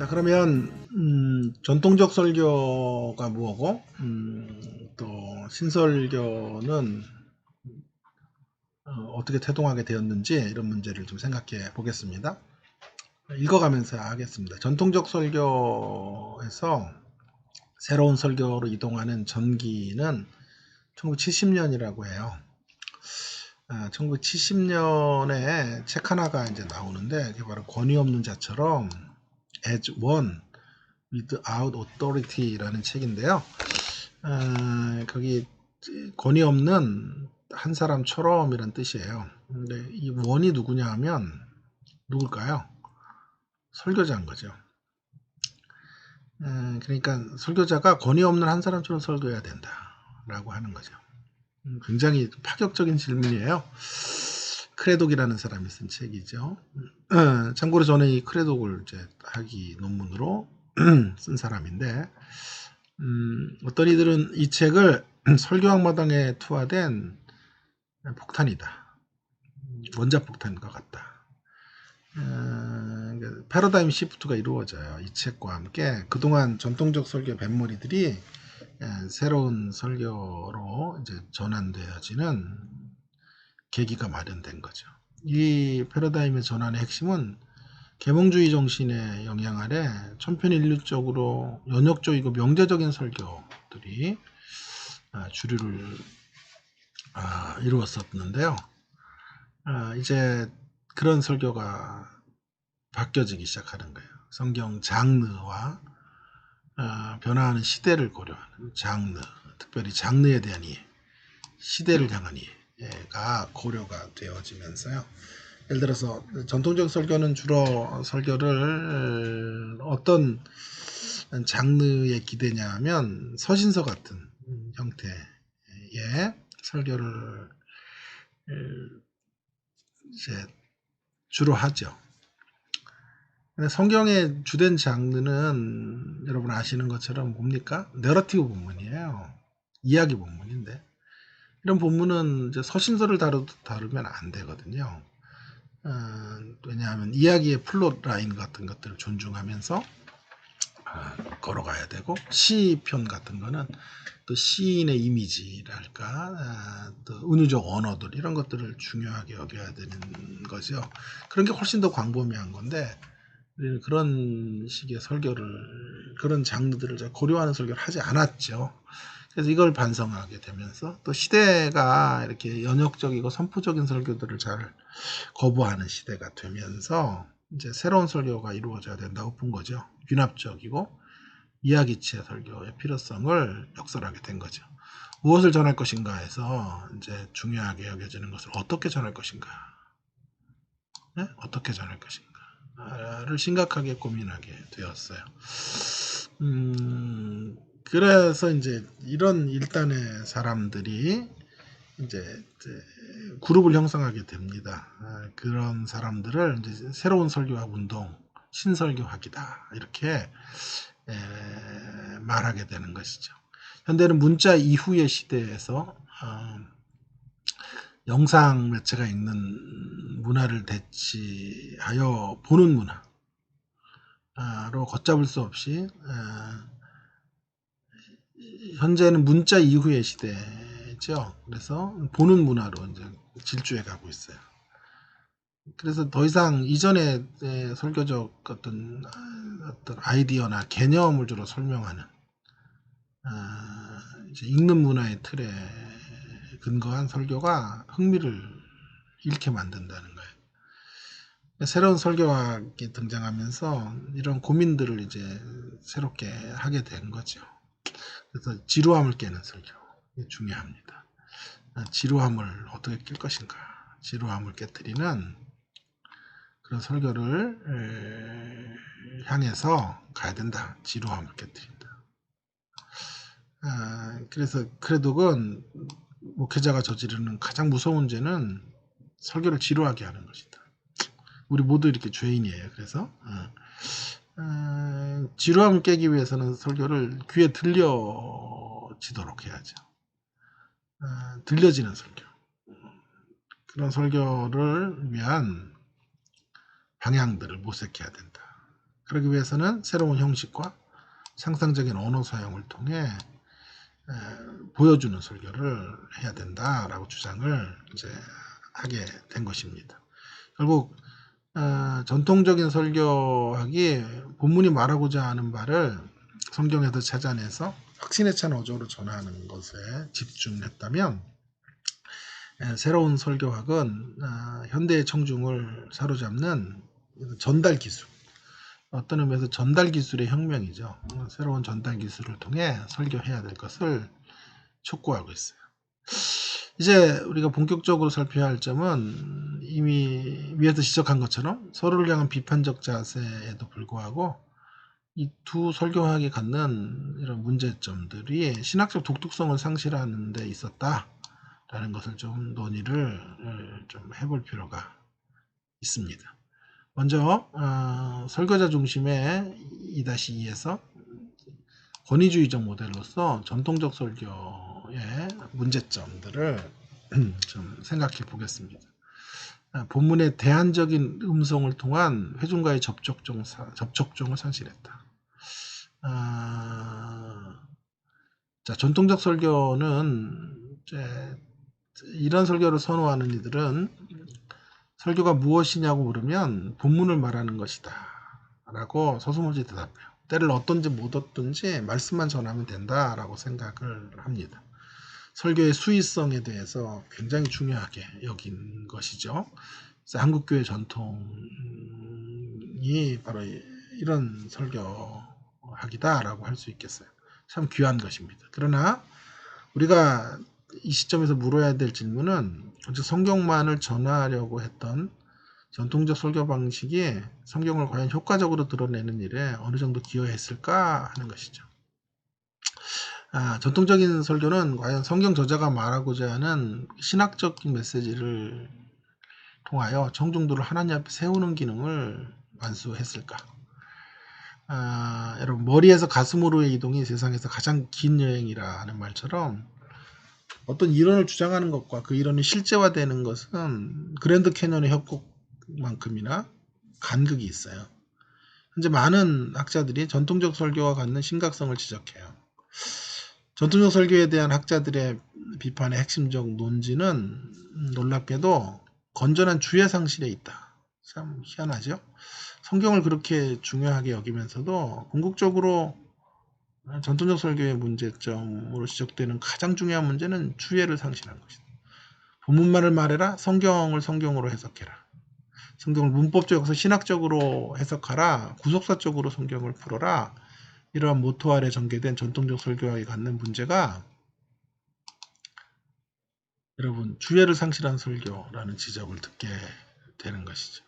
자, 그러면 전통적 설교가 뭐고 또 신설교는 어떻게 태동하게 되었는지 이런 문제를 좀 생각해 보겠습니다. 읽어가면서 하겠습니다. 전통적 설교에서 새로운 설교로 이동하는 전기는 1970년이라고 해요. 1970년에 책 하나가 이제 나오는데 그게 바로 권위 없는 자처럼 as one without authority라는 책인데요. 거기 권위 없는 한 사람처럼이란 뜻이에요. 근데 이 원이 누구냐 하면 누굴까요? 설교자인 거죠. 그러니까 설교자가 권위 없는 한 사람처럼 설교해야 된다라고 하는 거죠. 굉장히 파격적인 질문이에요. 크레독이라는 사람이 쓴 책이죠. 참고로 저는 이 크레독을 이제 학위 논문으로 쓴 사람인데, 어떤 이들은 이 책을 설교학 마당에 투하된 폭탄이다. 원자 폭탄과 같다. 패러다임 시프트가 이루어져요. 이 책과 함께 그동안 전통적 설교 뱃머리들이 새로운 설교로 이제 전환되어지는 계기가 마련된 거죠. 이 패러다임의 전환의 핵심은 계몽주의 정신의 영향 아래 천편일률적으로 연역적이고 명제적인 설교들이 주류를 이루었었는데요. 이제 그런 설교가 바뀌어지기 시작하는 거예요. 성경 장르와 변화하는 시대를 고려하는 장르, 특별히 장르에 대한 이해, 시대를 향한 이해가 고려가 되어지면서요. 예를 들어서 전통적 설교는 주로 설교를 어떤 장르에 기대냐 하면 서신서 같은 형태의 설교를 이제 주로 하죠. 근데 성경의 주된 장르는 여러분 아시는 것처럼 뭡니까? 내러티브 본문이에요. 이야기 본문인데 이런 본문은 이제 서신서를 다루면 안 되거든요. 왜냐하면 이야기의 플롯 라인 같은 것들을 존중하면서 걸어가야 되고, 시편 같은 거는 또 시인의 이미지랄까, 또 은유적 언어들 이런 것들을 중요하게 여겨야 되는 거죠. 그런 게 훨씬 더 광범위한 건데 우리는 그런 식의 설교를, 그런 장르들을 고려하는 설교를 하지 않았죠. 그래서 이걸 반성하게 되면서 또 시대가 이렇게 연역적이고 선포적인 설교들을 잘 거부하는 시대가 되면서 이제 새로운 설교가 이루어져야 된다고 본 거죠. 균합적이고 이야기치의 설교의 필요성을 역설하게 된 거죠. 무엇을 전할 것인가 해서 이제 중요하게 여겨지는 것을 어떻게 전할 것인가, 네? 어떻게 전할 것인가를 심각하게 고민하게 되었어요. 그래서 이제 이런 일단의 사람들이 이제 그룹을 형성하게 됩니다. 그런 사람들을 이제 새로운 설교학 운동, 신설교학이다 이렇게 말하게 되는 것이죠. 현대는 문자 이후의 시대에서 영상 매체가 있는 문화를 대치하여 보는 문화로 걷잡을 수 없이 현재는 문자 이후의 시대죠. 그래서 보는 문화로 이제 질주해 가고 있어요. 그래서 더 이상 이전의 설교적 어떤 아이디어나 개념을 주로 설명하는 이제 읽는 문화의 틀에 근거한 설교가 흥미를 잃게 만든다는 거예요. 새로운 설교학이 등장하면서 이런 고민들을 이제 새롭게 하게 된 거죠. 그래서 지루함을 깨는 설교, 이게 중요합니다. 지루함을 어떻게 깰 것인가, 지루함을 깨뜨리는 그런 설교를 향해서 가야 된다. 지루함을 깨뜨린다. 그래서 크레독은 목회자가 저지르는 가장 무서운 죄는 설교를 지루하게 하는 것이다. 우리 모두 이렇게 죄인이에요. 그래서 지루함을 깨기 위해서는 설교를 귀에 들려지도록 해야죠. 들려지는 설교. 그런 설교를 위한 방향들을 모색해야 된다. 그러기 위해서는 새로운 형식과 상상적인 언어 사용을 통해 보여주는 설교를 해야 된다라고 주장을 이제 하게 된 것입니다. 결국 전통적인 설교학이 본문이 말하고자 하는 바를 성경에서 찾아내서 확신에 찬 어조로 전하는 것에 집중했다면, 새로운 설교학은 현대의 청중을 사로잡는 전달 기술, 어떤 의미에서 전달 기술의 혁명이죠. 새로운 전달 기술을 통해 설교해야 될 것을 촉구하고 있어요. 이제 우리가 본격적으로 살펴야 할 점은 이미 위에서 지적한 것처럼 서로를 향한 비판적 자세에도 불구하고 이 두 설교학이 갖는 이런 문제점들이 신학적 독특성을 상실하는 데 있었다라는 것을 좀 논의를 좀 해볼 필요가 있습니다. 먼저 설교자 중심의 2-2에서 권위주의적 모델로서 전통적 설교의 문제점들을 좀 생각해 보겠습니다. 본문의 대안적인 음성을 통한 회중과의 접촉종을 상실했다. 자, 전통적 설교는 이런 설교를 선호하는 이들은 설교가 무엇이냐고 물으면 본문을 말하는 것이다 라고 서슴없이 대답해요. 때를 얻든지 못 얻든지 말씀만 전하면 된다라고 생각을 합니다. 설교의 수위성에 대해서 굉장히 중요하게 여긴 것이죠. 그래서 한국교회 전통이 바로 이런 설교학이다라고 할 수 있겠어요. 참 귀한 것입니다. 그러나 우리가 이 시점에서 물어야 될 질문은, 성경만을 전하려고 했던 전통적 설교 방식이 성경을 과연 효과적으로 드러내는 일에 어느 정도 기여했을까 하는 것이죠. 전통적인 설교는 과연 성경 저자가 말하고자 하는 신학적인 메시지를 통하여 청중들을 하나님 앞에 세우는 기능을 완수했을까? 여러분, 머리에서 가슴으로의 이동이 세상에서 가장 긴 여행이라는 말처럼 어떤 이론을 주장하는 것과 그 이론이 실제화되는 것은 그랜드 캐년의 협곡만큼이나 간극이 있어요. 현재 많은 학자들이 전통적 설교와 갖는 심각성을 지적해요. 전통적 설교에 대한 학자들의 비판의 핵심적 논지는 놀랍게도 건전한 주의 상실에 있다. 참 희한하죠? 성경을 그렇게 중요하게 여기면서도 궁극적으로 전통적 설교의 문제점으로 지적되는 가장 중요한 문제는 주의를 상실한 것이다. 본문만을 말해라. 성경을 성경으로 해석해라. 성경을 문법적으로 신학적으로 해석하라. 구속사적으로 성경을 풀어라. 이러한 모토 아래 전개된 전통적 설교학이 갖는 문제가, 여러분, 주의를 상실한 설교라는 지적을 듣게 되는 것이죠.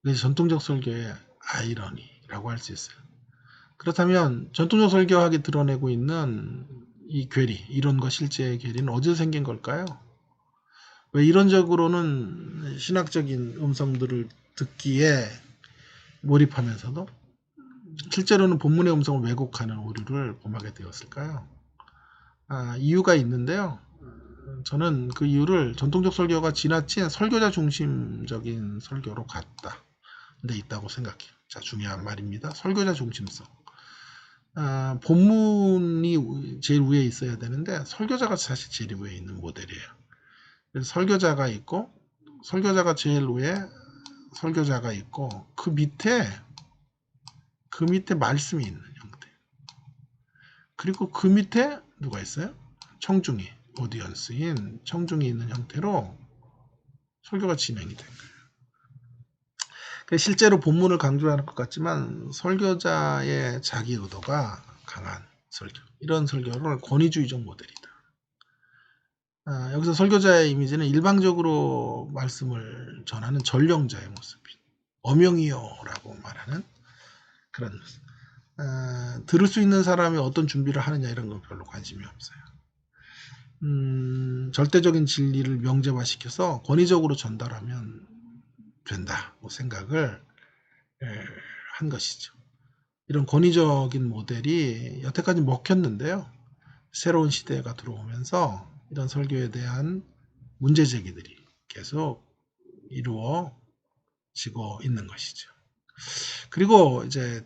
그래서 전통적 설교의 아이러니라고 할 수 있어요. 그렇다면 전통적 설교학이 드러내고 있는 이 괴리, 이론과 실제의 괴리는 어디서 생긴 걸까요? 왜 이론적으로는 신학적인 음성들을 듣기에 몰입하면서도 실제로는 본문의 음성을 왜곡하는 오류를 범하게 되었을까요? 이유가 있는데요. 저는 그 이유를 전통적 설교가 지나친 설교자 중심적인 설교로 갔다 데 있다고 생각해요. 자, 중요한 말입니다. 설교자 중심성. 본문이 제일 위에 있어야 되는데 설교자가 사실 제일 위에 있는 모델이에요. 그래서 설교자가 있고, 설교자가 제일 위에 설교자가 있고, 그 밑에 말씀이 있는 형태. 그리고 그 밑에 누가 있어요? 청중이, 오디언스인 청중이 있는 형태로 설교가 진행이 된 거예요. 실제로 본문을 강조하는 것 같지만 설교자의 자기 의도가 강한 설교, 이런 설교를 권위주의적 모델이다. 여기서 설교자의 이미지는 일방적으로 말씀을 전하는 전령자의 모습이, 어명이요라고 말하는 그런 모습. 들을 수 있는 사람이 어떤 준비를 하느냐 이런 건 별로 관심이 없어요. 절대적인 진리를 명제화시켜서 권위적으로 전달하면 된다고 생각을 한 것이죠. 이런 권위적인 모델이 여태까지 먹혔는데요. 새로운 시대가 들어오면서 이런 설교에 대한 문제 제기들이 계속 이루어지고 있는 것이죠. 그리고 이제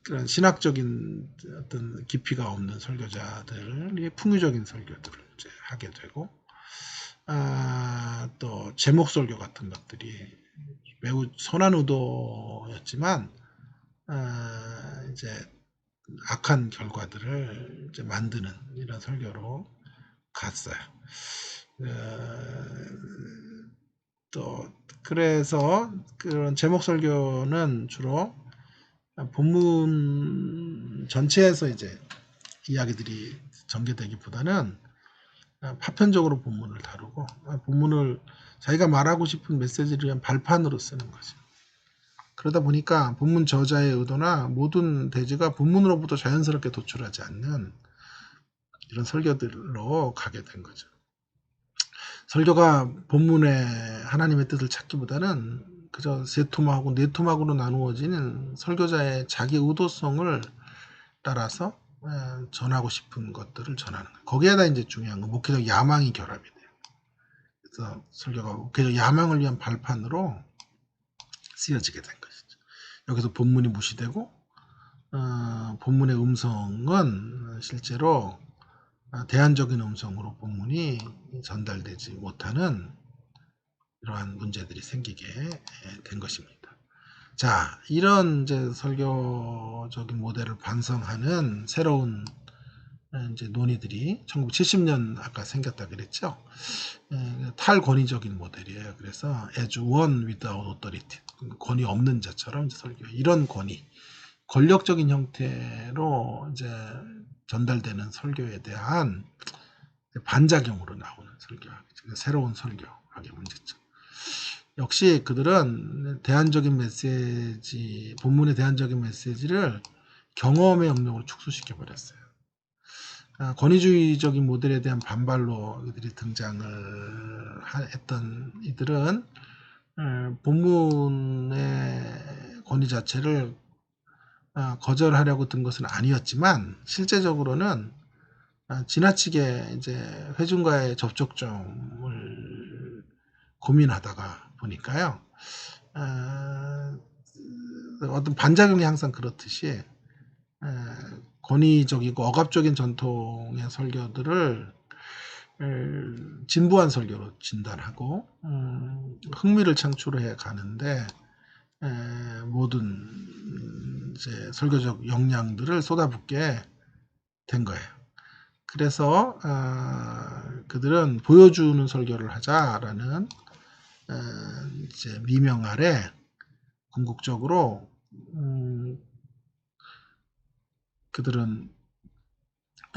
그런 신학적인 어떤 깊이가 없는 설교자들이 풍유적인 설교들을 이제 하게 되고, 또 제목 설교 같은 것들이 매우 선한 의도였지만 이제 악한 결과들을 이제 만드는 이런 설교로 갔어요. 또 그래서 그런 제목 설교는 주로 본문 전체에서 이제 이야기들이 전개되기보다는 파편적으로 본문을 다루고 본문을 자기가 말하고 싶은 메시지를 위한 발판으로 쓰는 거죠. 그러다 보니까 본문 저자의 의도나 모든 대지가 본문으로부터 자연스럽게 도출하지 않는 이런 설교들로 가게 된 거죠. 설교가 본문의 하나님의 뜻을 찾기보다는 그저 세 토막하고 네 토막으로 나누어지는 설교자의 자기 의도성을 따라서 전하고 싶은 것들을 전하는 거예요. 거기에다 이제 중요한 건 목회적 야망이 결합이 돼요. 그래서 설교가 목회적 야망을 위한 발판으로 쓰여지게 된 것이죠. 여기서 본문이 무시되고 본문의 음성은 실제로 대안적인 음성으로 본문이 전달되지 못하는 이러한 문제들이 생기게 된 것입니다. 자, 이런 이제 설교적인 모델을 반성하는 새로운 이제 논의들이 1970년 아까 생겼다 그랬죠. 탈권위적인 모델이에요. 그래서 as one without authority, 권위 없는 자처럼 설교, 이런 권위, 권력적인 형태로 이제 전달되는 설교에 대한 반작용으로 나오는 설교, 새로운 설교학의 문제점. 역시 그들은 대안적인 메시지, 본문의 대안적인 메시지를 경험의 영역으로 축소시켜 버렸어요. 권위주의적인 모델에 대한 반발로 이들이 등장을 했던 이들은 본문의 권위 자체를 거절하려고 든 것은 아니었지만 실제적으로는 지나치게 이제 회중과의 접촉점을 고민하다가 보니까요. 어떤 반작용이 항상 그렇듯이 권위적이고 억압적인 전통의 설교들을 진부한 설교로 진단하고 흥미를 창출해 가는데 모든 이제 설교적 역량들을 쏟아붓게 된 거예요. 그래서 그들은 보여주는 설교를 하자라는 이제 미명 아래 궁극적으로 그들은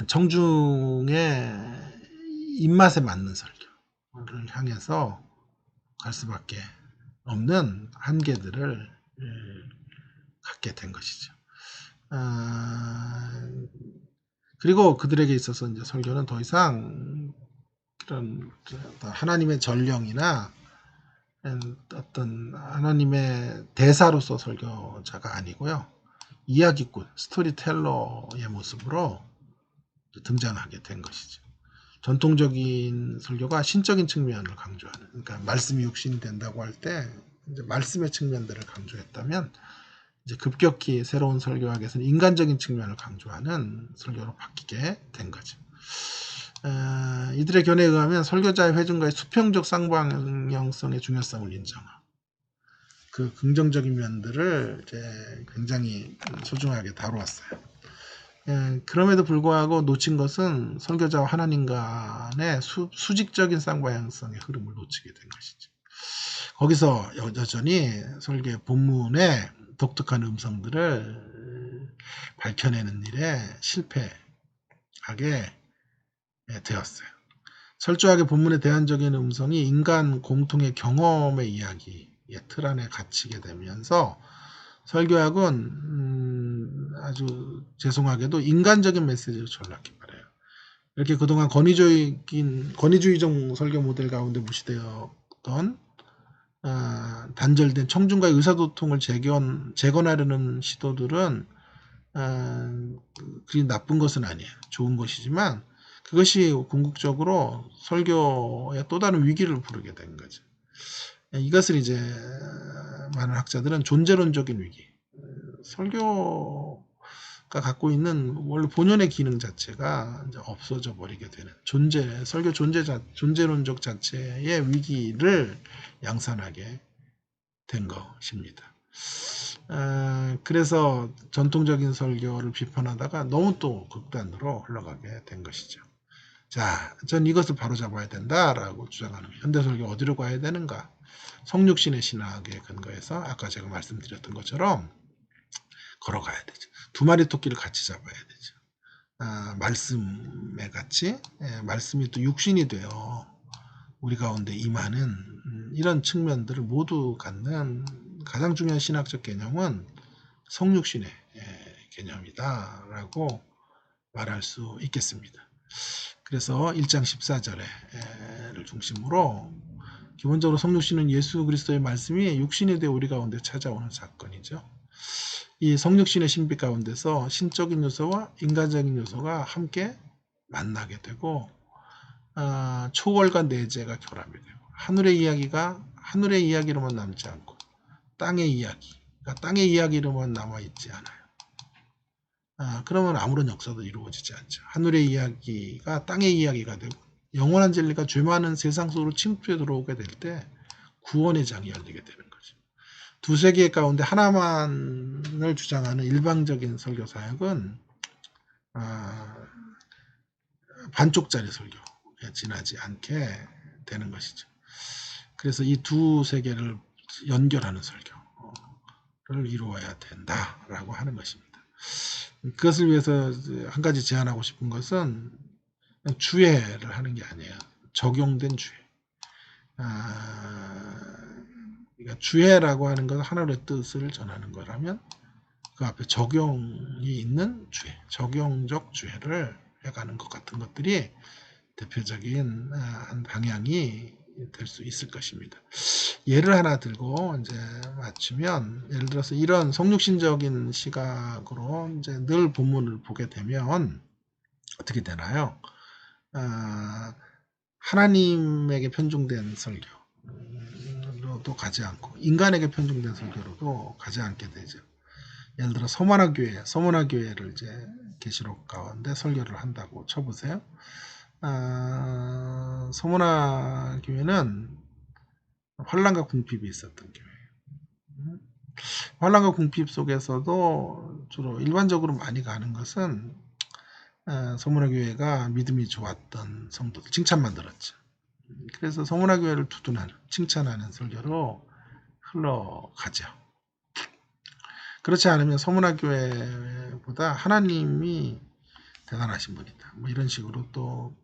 청중의 입맛에 맞는 설교를 향해서 갈 수밖에 없는 한계들을 갖게 된 것이죠. 그리고 그들에게 있어서 이제 설교는 더 이상 그런 하나님의 전령이나 어떤 하나님의 대사로서 설교자가 아니고요. 이야기꾼, 스토리텔러의 모습으로 등장하게 된 것이죠. 전통적인 설교가 신적인 측면을 강조하는, 그러니까 말씀이 육신이 된다고 할 때 이제 말씀의 측면들을 강조했다면 이제 급격히 새로운 설교학에서는 인간적인 측면을 강조하는 설교로 바뀌게 된 거죠. 이들의 견해에 의하면 설교자의 회중과의 수평적 쌍방향성의 중요성을 인정하고 그 긍정적인 면들을 이제 굉장히 소중하게 다루었어요. 그럼에도 불구하고 놓친 것은 설교자와 하나님 간의 수직적인 쌍방향성의 흐름을 놓치게 된 것이죠. 거기서 여전히 설교 본문의 독특한 음성들을 밝혀내는 일에 실패하게 되었어요. 철저하게 본문의 대안적인 음성이 인간 공통의 경험의 이야기의 틀 안에 갇히게 되면서 설교학은 아주 죄송하게도 인간적인 메시지로 전락해 버려요. 이렇게 그동안 권위주의적 설교 모델 가운데 무시되었던 단절된 청중과의 의사소통을 재건하려는 시도들은 그리 나쁜 것은 아니에요. 좋은 것이지만 그것이 궁극적으로 설교의 또 다른 위기를 부르게 된 거죠. 이것을 이제 많은 학자들은 존재론적인 위기, 설교가 갖고 있는 원래 본연의 기능 자체가 이제 없어져 버리게 되는 설교 존재론적 자체의 위기를 양산하게 된 것입니다. 그래서 전통적인 설교를 비판하다가 너무 또 극단으로 흘러가게 된 것이죠. 자, 전 이것을 바로잡아야 된다라고 주장하는 현대설교 어디로 가야 되는가? 성육신의 신학에 근거해서 아까 제가 말씀드렸던 것처럼 걸어가야 되죠. 두 마리 토끼를 같이 잡아야 되죠. 말씀에 같이 말씀이 또 육신이 되어 우리 가운데 임하는 이런 측면들을 모두 갖는 가장 중요한 신학적 개념은 성육신의 개념이다라고 말할 수 있겠습니다. 그래서 1장 14절을 중심으로 기본적으로 성육신은 예수 그리스도의 말씀이 육신이 되어 우리 가운데 찾아오는 사건이죠. 이 성육신의 신비 가운데서 신적인 요소와 인간적인 요소가 함께 만나게 되고 초월과 내재가 결합이 되고 하늘의 이야기가 하늘의 이야기로만 남지 않고 땅의 이야기가 땅의 이야기로만 남아있지 않아요. 그러면 아무런 역사도 이루어지지 않죠. 하늘의 이야기가 땅의 이야기가 되고 영원한 진리가 죄 많은 세상 속으로 침투해 들어오게 될 때 구원의 장이 열리게 되는 거죠. 두세 개 가운데 하나만을 주장하는 일방적인 설교 사역은 반쪽짜리 설교에 지나지 않게 되는 것이죠. 그래서 이 두세 개를 연결하는 설교를 이루어야 된다라고 하는 것입니다. 그것을 위해서 한 가지 제안하고 싶은 것은 주회를 하는 게 아니에요. 적용된 주회. 그러니까 주회라고 하는 것은 하나님의 뜻을 전하는 거라면 그 앞에 적용이 있는 주회, 적용적 주회를 해가는 것 같은 것들이 대표적인 한 방향이 될 수 있을 것입니다. 예를 하나 들고 이제 맞추면, 예를 들어서 이런 성육신적인 시각으로 이제 늘 본문을 보게 되면 어떻게 되나요? 하나님에게 편중된 설교로도 가지 않고 인간에게 편중된 설교로도 가지 않게 되죠. 예를 들어 서문화 교회를 이제 계시록 가운데 설교를 한다고 쳐보세요. 서문화 교회는 환란과 궁핍이 있었던 교회예요. 환란과 궁핍 속에서도 주로 일반적으로 많이 가는 것은 서문화 교회가 믿음이 좋았던 성도들 칭찬만 들었죠. 그래서 서문화 교회를 두둔하는 칭찬하는 설교로 흘러가죠. 그렇지 않으면 서문화 교회보다 하나님이 대단하신 분이다. 뭐 이런 식으로 또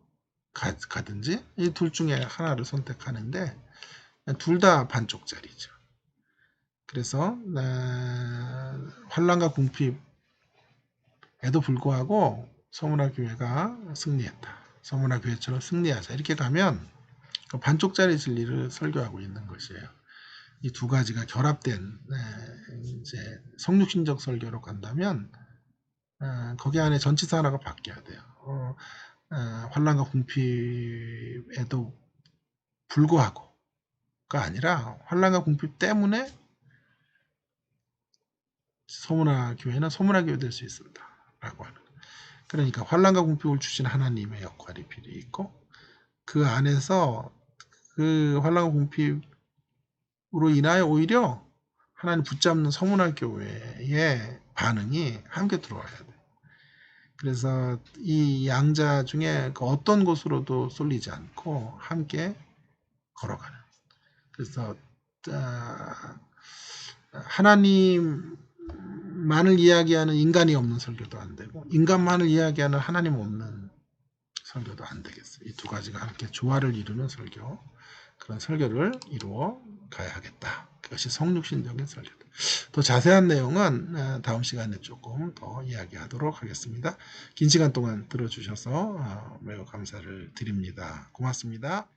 가든지 이 둘 중에 하나를 선택하는데 둘 다 반쪽짜리죠. 그래서 환란과 궁핍에도 불구하고 서문화 교회가 승리했다. 서문화 교회처럼 승리하자. 이렇게 가면 반쪽짜리 진리를 설교하고 있는 것이에요. 이 두 가지가 결합된 이제 성육신적 설교로 간다면 거기 안에 전치사 하나가 바뀌어야 돼요. 환란과 궁핍에도 불구하고가 아니라 환란과 궁핍 때문에 서문화 교회는 서문화 교회 될 수 있습니다라고 하는. 그러니까 환란과 궁핍을 주신 하나님의 역할이 필요 있고 그 안에서 그 환란과 궁핍으로 인하여 오히려 하나님 붙잡는 서문화 교회의 반응이 함께 들어와야 돼. 그래서 이 양자 중에 그 어떤 곳으로도 쏠리지 않고 함께 걸어가는. 그래서 하나님만을 이야기하는 인간이 없는 설교도 안 되고 인간만을 이야기하는 하나님 없는 설교도 안 되겠어요. 이 두 가지가 함께 조화를 이루는 설교, 그런 설교를 이루어 가야 하겠다. 그것이 성육신적인 설교다. 더 자세한 내용은 다음 시간에 조금 더 이야기하도록 하겠습니다. 긴 시간 동안 들어주셔서 매우 감사를 드립니다. 고맙습니다.